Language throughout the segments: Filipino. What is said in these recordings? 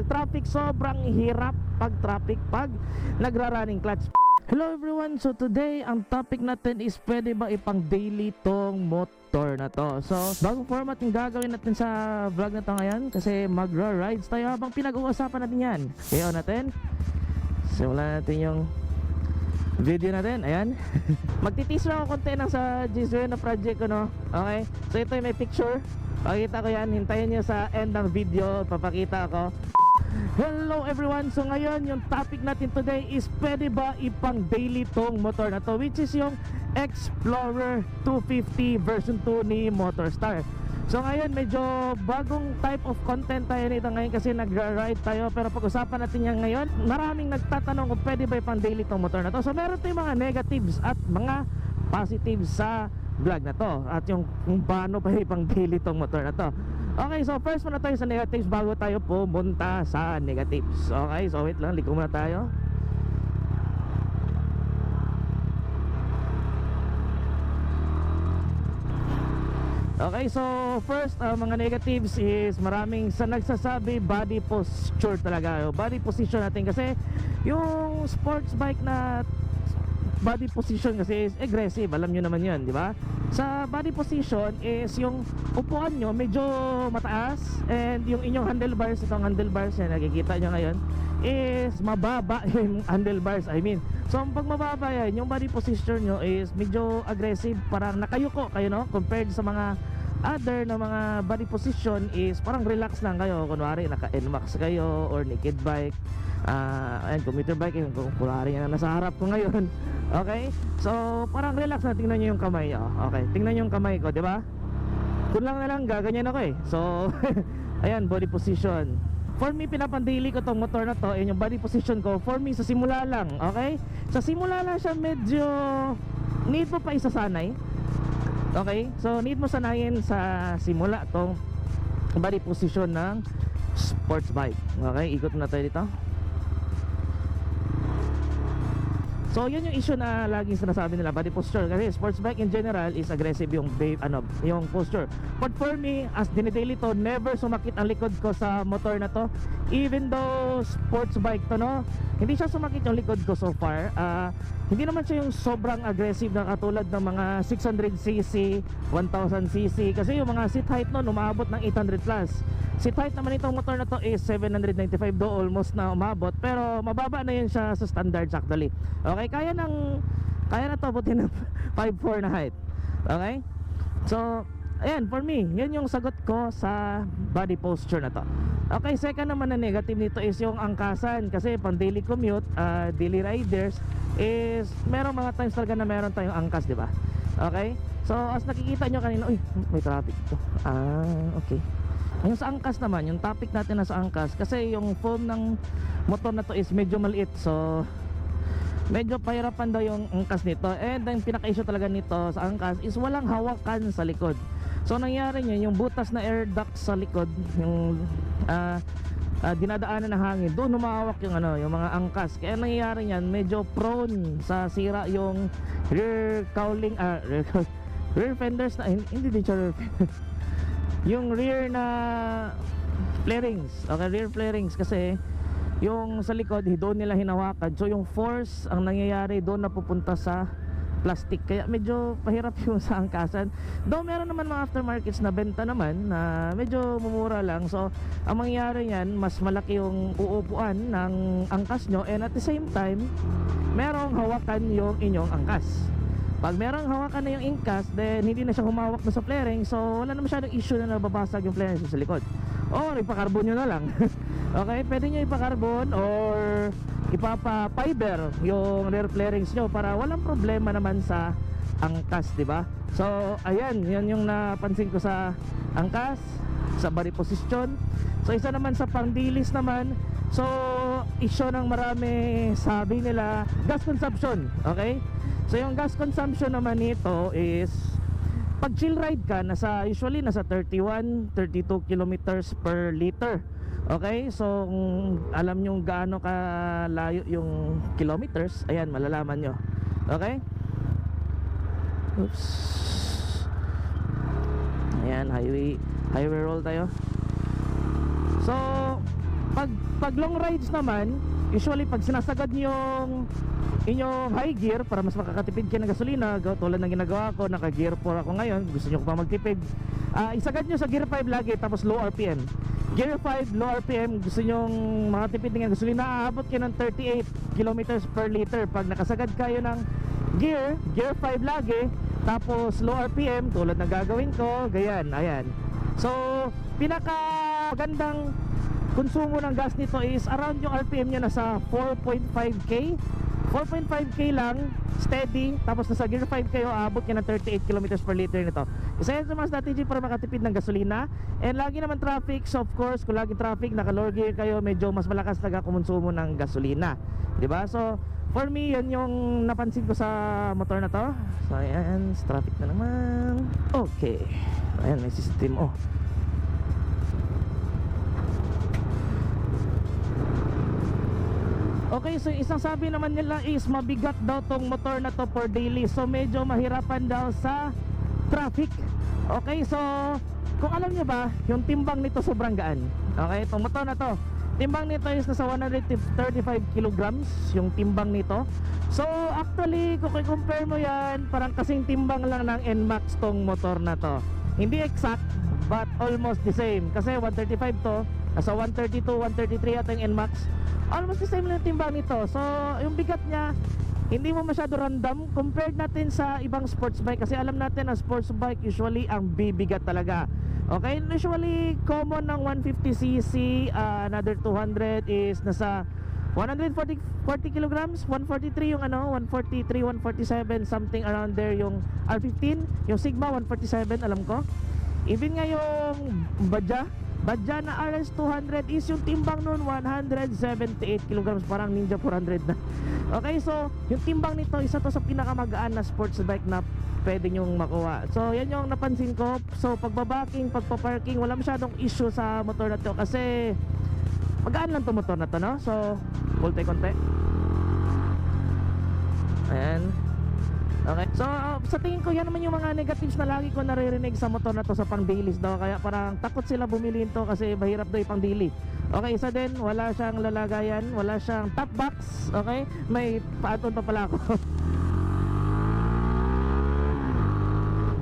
pag traffic, sobrang hirap pag traffic pag nagra-running clutch. Hello everyone, so today ang topic natin is pwede ba ipang daily tong motor na to. So bagong format yung gagawin natin sa vlog na to ngayon, kasi magra-rides tayo habang pinag-uusapan natin yan. Kaya natin simulan natin yung video natin. Ayan. Magtitease lang ako konti ng sa Gizwe na project ko, no? Okay, so ito yung may picture, pakita ko yan. Hintayin nyo sa end ng video, papakita ako. Hello everyone, so ngayon yung topic natin today is pwede ba ipang daily tong motor na to, which is yung Explorer 250 version 2 ni Motorstar. So ngayon medyo bagong type of content tayo nito ngayon kasi nagra-ride tayo, pero pag-usapan natin yan ngayon. Maraming nagtatanong kung pwede ba ipang daily tong motor na to. So meron tayong mga negatives at mga positives sa vlog na to, at yung kung paano pa ipang daily tong motor na to. Okay, so first muna tayo sa negatives bago tayo pumunta sa negatives. Okay, so wait lang, liko muna tayo. Okay, so first, mga negatives is maraming sa nagsasabi body posture talaga, body position natin, kasi yung sports bike na body position kasi is aggressive, alam nyo naman yun, di ba? Sa body position is yung upuan nyo medyo mataas, and yung inyong handlebars, itong handlebars na nakikita nyo ngayon is mababa yung handlebars, I mean. So pag mababa yan, yung body position nyo is medyo aggressive, parang nakayuko kayo, no? Compared sa mga other na mga body position is parang relax lang kayo. Kunwari naka NMAX kayo or naked bike, and commuter bike, yung kunwari yan nasa harap ko ngayon. Okay, so parang relax na. Tingnan nyo yung kamay. Okay, tingnan nyo yung kamay ko, di ba? Kun lang na lang, gaganyan ako eh. So ayan, body position. For me, pinapandili ko tong motor na to, yung body position ko. For me, sa simula lang, okay? Sa simula lang siya medyo need mo pa isasanay. Okay, so need mo sanayin sa simula tong body position ng sports bike. Okay, ikot na tayo dito. So yun yung issue na laging sinasabi nila, body posture, kasi sports bike in general is aggressive yung yung posture. But for me, as dinidaily to, never sumakit ang likod ko sa motor na to. Even though sports bike to, no, hindi siya sumakit yung likod ko so far. Hindi naman siya yung sobrang aggressive na katulad ng mga 600cc, 1000cc, kasi yung mga seat height nun umabot ng 800 plus. Seat height naman itong motor na to is 795, do almost na umabot, pero mababa na yun siya sa standards actually. Okay, kaya na to abutin ng 5'4 na height. Okay, so ayan, for me, yun yung sagot ko sa body posture na to. Okay, second naman na negative nito is yung angkasan, kasi pang daily commute, daily riders is merong mga times talaga na meron tayong angkas, di ba? Okay, so as nakikita nyo kanina, uy, may traffic to. Okay. Yung sa angkas naman, yung topic natin na sa angkas, kasi yung foam ng motor na to is medyo maliit, so medyo pahirapan daw yung angkas nito. And ang pinaka-issue talaga nito sa angkas is walang hawakan sa likod. So nangyari niya, yung butas na air duct sa likod, yung dinadaanan ng hangin, doon humahawak yung yung mga angkas. Kaya nangyayari niyan, medyo prone sa sira yung rear cowling, rear fenders na, hindi din siya rear fenders. Yung rear na flarings. Okay, rear flarings, kasi yung sa likod doon nila hinawakan, so yung force ang nangyayari doon na pupunta sa plastic, kaya medyo pahirap yung sa angkasan. Though meron naman mga aftermarkets na benta naman na medyo mumura lang. So ang mangyayari yan, mas malaki yung uupuan ng angkas nyo, and at the same time merong hawakan yung inyong angkas. Pag merong hawakan na yung angkas, then hindi na siya humawak na sa flaring, so wala na masyadong issue na nababasag yung flaring sa likod. Or ipakarbon nyo na lang. Okay, pwede nyo ipakarbon or ipapa-fiber yung rear flarings nyo para walang problema naman sa angkas, di ba? So ayan, yan yung napansin ko sa angkas, sa body position. So isa naman sa pangdilis naman, so issue ng marami, sabi nila, gas consumption. Okay, so yung gas consumption naman nito is pag chill ride ka, usually nasa 31, 32 kilometers per liter. Okay, so kung alam nyo gaano kalayo yung kilometers, ayan, malalaman nyo. Okay, oops, ayan, highway roll tayo. So pag long rides naman, usually pag sinasagad niyo yung inyong high gear para mas makakatipid kayo ng gasolina, tulad ng ginagawa ko, naka gear 4 ako ngayon, gusto niyo pa magtipid, isagad niyo sa gear 5 lagi, tapos low RPM. Gear 5 low RPM, gusto niyo makatipid ng gasolina, aabot kayo ng 38 kilometers per liter pag nakasagad kayo ng gear 5 lagi, tapos low RPM tulad ng gagawin ko, ganyan, ayan. So pinaka magandang konsumo ng gas nito is around yung RPM nya nasa 4.5k 4.5k lang steady, tapos nasa gear 5 kayo, aabot ka ng 38 kilometers per liter nito. Isa yan sa mga strategy para makatipid ng gasolina. And lagi naman traffic, so of course kung lagi traffic, naka lower gear kayo, medyo mas malakas talaga kumonsumo ng gasolina, diba? So for me, yan yung napansin ko sa motor na to. So ayan, traffic na naman. Okay, ayan, may system. Okay, so isang sabi naman nila is mabigat daw tong motor na to for daily. So medyo mahirapan daw sa traffic. Okay, so kung alam nyo ba, yung timbang nito sobrang gaan. Okay, itong motor na to, timbang nito is nasa 135 kilograms yung timbang nito. So actually, kung i-compare mo yan, parang kasing timbang lang ng NMAX tong motor na to. Hindi exact, but almost the same. Kasi 135 to, nasa 132, 133 at yung NMAX. Almost the same lang yung timbang nito. So yung bigat niya, hindi mo masyado random compared natin sa ibang sports bike. Kasi alam natin na sports bike usually ang bibigat talaga. Okay, usually common ng 150cc, another 200 is nasa 140 kilograms, 143 yung 143, 147, something around there yung R15. Yung Sigma 147 alam ko. Even nga yung Badja na RS200 is yung timbang nun 178 kilograms, parang Ninja 400 na. Okay, so yung timbang nito, isa to sa pinakamagaan na sports bike na pwede nyong makuha. So yan yung napansin ko. So pagbabaking, pagpaparking, wala masyadong issue sa motor na to kasi magaan lang to motor na to, no? So konti-konti. Ayan. Okay, so sa tingin ko yan naman yung mga negatives na lagi ko naririnig sa motor na to sa pang dailies daw, kaya parang takot sila bumili nito kasi mahirap daw yung pang daily. Okay, isa din, wala siyang lalagayan, wala siyang top box. Okay, may paaton pa pala ako.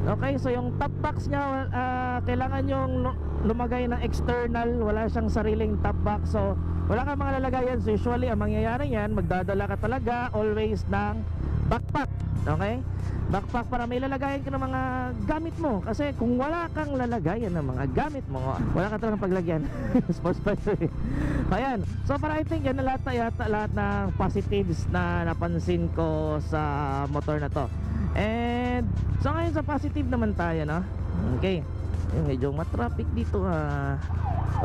Okay, so yung top box niya, kailangan yung lumagay ng external, wala siyang sariling top box. So wala kang mga lalagayan. So usually ang mangyayari yan, magdadala ka talaga always ng backpack. Okay, backpack para may lalagayan ka ng mga gamit mo. Kasi kung wala kang lalagayan ng mga gamit mo, wala ka talagang paglagyan. Sports bike. Ayan, so para I think yan na lahat ng positives na napansin ko sa motor na to. And so ngayon sa positive naman tayo, no? Okay, medyo matraffic dito.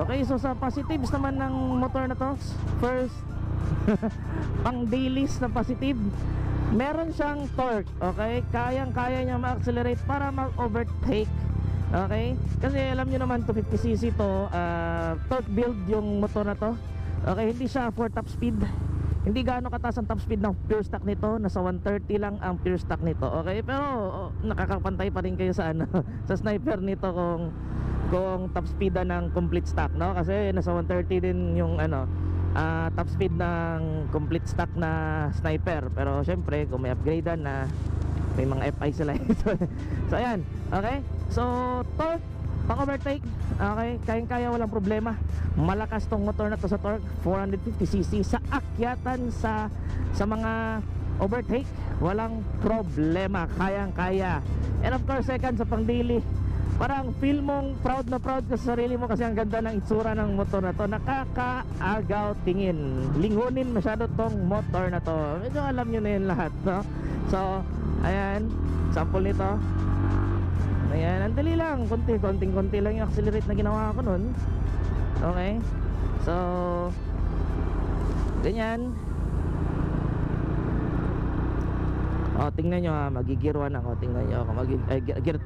Okay, so sa positives naman ng motor na to, first pang dailies na positive, meron siyang torque. Okay, kayang-kaya niya ma-accelerate para mag-overtake. Okay, kasi alam niyo naman 250cc to, torque build yung motor na to. Okay, hindi siya for top speed. Hindi gaano kataas ang top speed ng pure stock nito, nasa 130 lang ang pure stock nito. Okay, pero nakakapantay pa rin kayo sa sa sniper nito kung top speed ng complete stock, no? Kasi nasa 130 din yung top speed ng complete stock na sniper. Pero syempre kung may upgradean na, may mga FI sila. So ayan, okay, so torque, pang overtake, okay, kayang-kaya, walang problema. Malakas tong motor na to sa torque, 450cc sa akyatan, sa mga overtake, walang problema, kayang-kaya. And of course second, sa pang daily, parang feel mong proud na proud ka sa sarili mo kasi ang ganda ng itsura ng motor na to. Nakakaagaw tingin, lingunin masyado tong motor na to. Medyo alam nyo na yun lahat, no? So ayan, sample nito. Ayan, ang dali lang, konting-konti lang yung accelerate na ginawa ko nun. Okay, so ganyan. Tingnan nyo, magigir 1 ako. Tingnan nyo ako,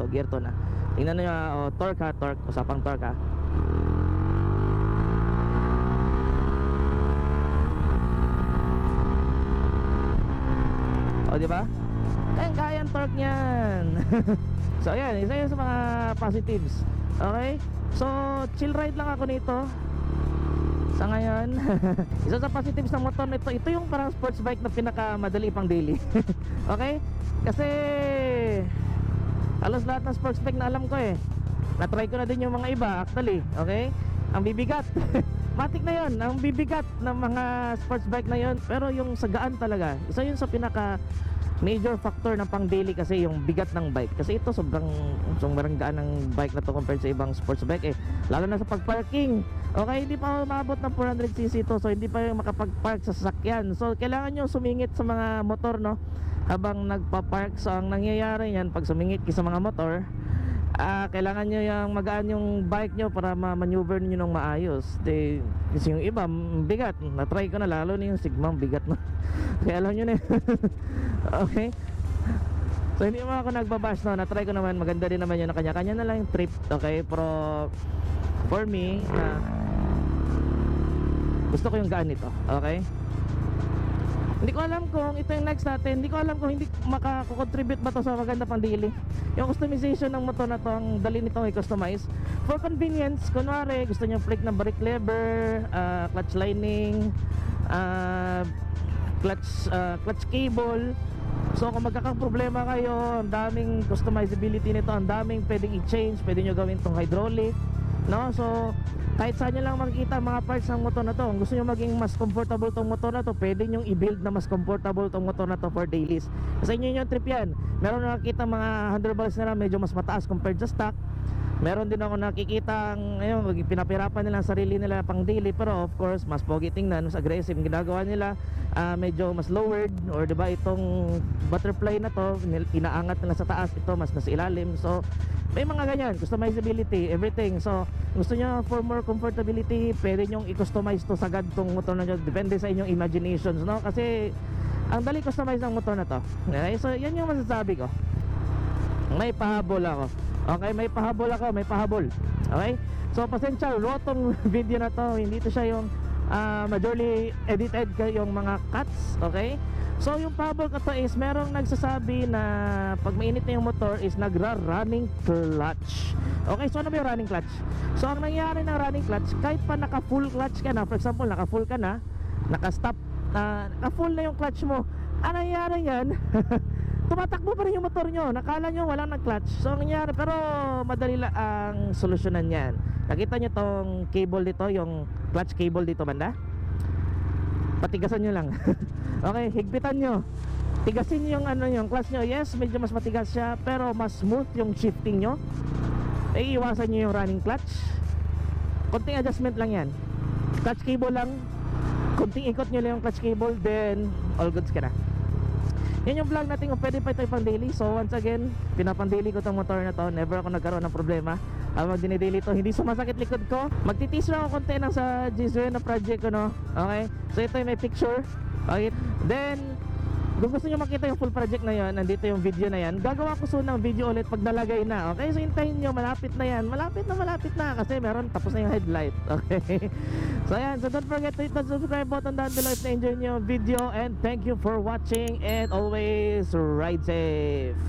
gear 2 na. Tingnan nyo, torque, usapang torque. Diba? Kaya ang torque niyan. So ayan, isa yun sa mga positives. Okay, so chill ride lang ako nito. Sa ngayon, isa sa positives ng motor nito, ito yung parang sports bike na pinakamadali pang daily. Okay? Kasi halos lahat ng sports bike na alam ko na-try ko na din yung mga iba actually. Okay? Ang bibigat. Matik na yon, ang bibigat ng mga sports bike na yon. Pero yung sa gaan talaga, isa yun sa pinaka major factor ng pang daily kasi yung bigat ng bike. Kasi ito sobrang gaan ng bike na to compared sa ibang sports bike lalo na sa pagparking. Okay, hindi pa umabot ng 400cc to, so hindi pa yung makapag-park sa sasakyan. So kailangan nyo sumingit sa mga motor, no, habang nagpa-park. So ang nangyayari yan, pag sumingit kayo sa mga motor, kailangan nyo yung magaan yung bike nyo para ma-maneuver nyo ng maayos. Kasi yung iba bigat, na-try ko na, lalo na yung Sigma bigat na. Kaya alam nyo na okay, so hindi mo ako nagbabash, no, na-try ko naman, maganda din naman yun na kanya-kanya na lang yung trip. Okay, pero for me, gusto ko yung gaan nito. Okay, hindi ko alam kung ito yung next natin. Hindi ko alam kung hindi makakontribute ba to sa maganda pang daily. Yung customization ng motor na to, ang dali nito i-customize for convenience. Kunwari gusto nyo flick ng brake lever, clutch lining, clutch cable. So kung magkakaproblema kayo, ang daming customizability nito, ang daming pwedeng i-change. Pwede nyo gawin tong hydraulic, no? So kahit saan nyo lang makikita mga parts ng motor na to. Kung gusto nyo maging mas comfortable tong motor na to, pwede nyo i-build na mas comfortable tong motor na to for dailies. Kasi inyo yung trip yan. Meron na nakikita mga handlebars na medyo mas mataas compared sa stock. Meron din ako nakikita ayun, pinapirapan nila ang sarili nila pang daily, pero of course mas pogi tingnan, mas aggressive ang ginagawa nila, medyo mas lowered, or diba itong butterfly na to inaangat nila sa taas, ito mas nasa ilalim. So may mga ganyan, customizability, everything. So gusto nyo for more comfortability, pwede nyong i-customize to sagad tong motor na nyo, depende sa inyong imaginations, no? Kasi ang dali customize ng motor na to. Okay? So yan yung masasabi ko. May pahabol ako. Okay, may pahabol ako, may pahabol. Okay? So pasensya, raw tong video na to, hindi to siya yung majorly edited yung mga cuts. Okay? So yung pahabol ko to is merong nagsasabi na pag mainit na yung motor is nagra-running clutch. Okay, so ano ba yung running clutch? So ang nangyari ng running clutch, kahit pa naka full clutch ka na, for example naka full ka na, naka stop, naka full na yung clutch mo, ang nangyari yan tumatakbo pa rin yung motor nyo, nakala nyo walang nag-clutch. So ang nangyari, pero madali lang ang solusyonan yan. Nakita nyo tong cable dito, yung clutch cable dito banda, patigasan nyo lang. Okay, higpitan nyo, tigasin yung yung clutch nyo. Yes, medyo mas matigas siya, pero mas smooth yung shifting nyo. Iiwasan nyo yung running clutch. Konting adjustment lang yan, clutch cable lang, konting ikot nyo lang yung clutch cable, then all goods ka na. Yan yung vlog natin kung pwede pa ito pang daily. So once again, pinapang-daily ko tong motor na to. Never ako nagkaroon ng problema habang dinidaily to. Hindi sumasakit likod ko. Magtitis lang ako konti ng sa G0 na project ko, no? Okay? So ito yung may picture. Okay? Then kung gusto nyo makita yung full project na yun, nandito yung video na yan. Gagawa ko soon ng video ulit pag nalagay na. Okay? So hintayin nyo, malapit na yan. Malapit na kasi meron, tapos na yung headlight. Okay? So ayan, so don't forget to hit the subscribe button down below if na-enjoy nyo yung video. And thank you for watching, and always ride safe.